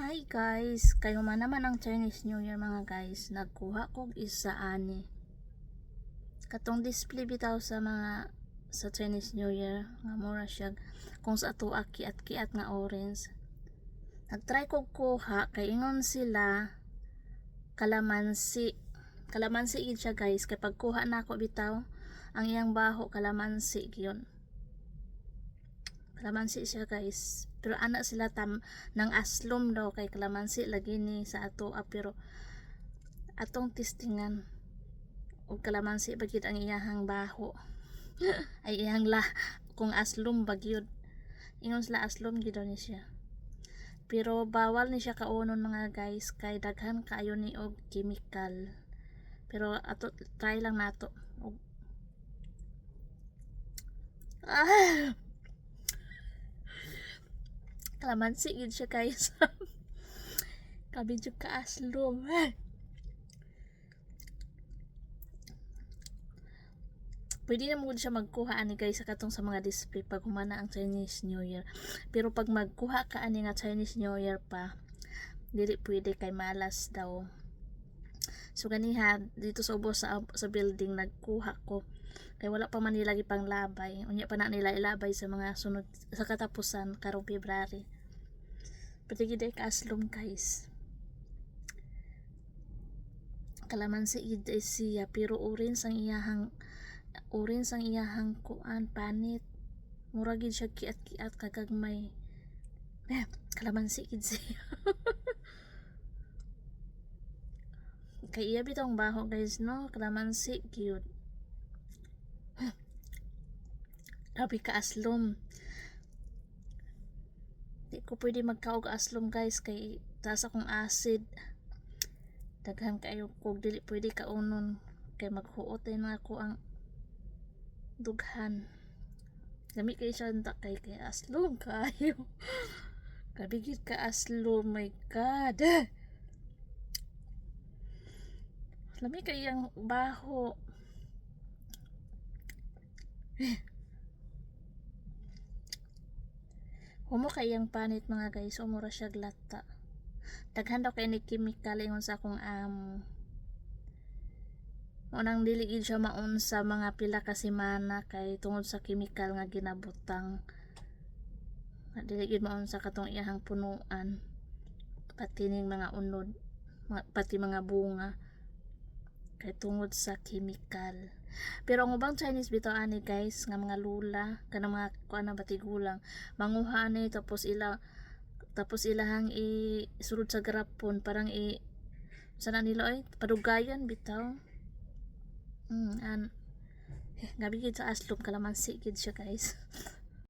Hi guys, kayo man naman ang Chinese New Year mga guys. Nagkuha kog isa ani. Katong display bitaw sa Chinese New Year nga mura siya kung sa ato kiat-kiat nga orange. Nagtry kog kuha kay ingon sila kalamansi. Kalamansi gid siya guys, kay pagkuha nako bitaw ang iyang baho kalamansi gyud. Kalamansi siya guys, pero ana sila ng aslom daw kay kalamansi lagi ni sa ato pero atong testingan og kalamansi bagid ang iyahang baho ay iyang kung aslom bagyod ingon sila aslom gid daw ni siya, pero bawal ni siya kaunon mga guys kay daghan kaayo ni og chemical, pero ato try lang nato og kalamansi gid siya guys. Kabidyo ka aslom. Pwede na mo siya magkuha ani guys sa katong sa mga display pag humana ang Chinese New Year, pero pag magkuha ka ani nga Chinese New Year pa dili pwede kay malas daw. So ganiha dito sa ubos sa building nagkuha ko kay wala pa man nila gipang labay, unya pa na nila ilabay sa mga sunod sa katapusan karong February. Pwede gid ka aslom guys. Kalamansi gid siya pero orange ang iyahang kuan panit, mura gid siya kiat-kiat kagagmay. Kalamansi gid siya. Kay iya bitong baho guys no, kalamansi cute. Grabe ka aslom. Di ko pwede magkaog aslom guys kay taas akong acid. Daghan kayo kog dili pwede kaunon kay maghuot na ako ang dughan. Gami kay siya kay aslom kayo. Grabe gid ka aslom, my god. Lami kay ang baho. Humo kay ang panit mga guys, umura siya glata. Daghan daw kay ni chemical ingon sa akong amo. Unang dili gid siya maun sa mga pila ka semana kay tungod sa chemical nga ginabutang. Dili gid maun sa katong iyahang punuan. Pati ning mga unod, pati mga bunga kay tungod sa chemical. Pero ang ubang Chinese bitaw ani guys nga mga lula kanang mga kuan na batigulang manguha ani tapos ilahang isulod sa garapon parang sana nila ay padugayan bitaw. Gabi gid sa aslom kalamansi gid siya guys.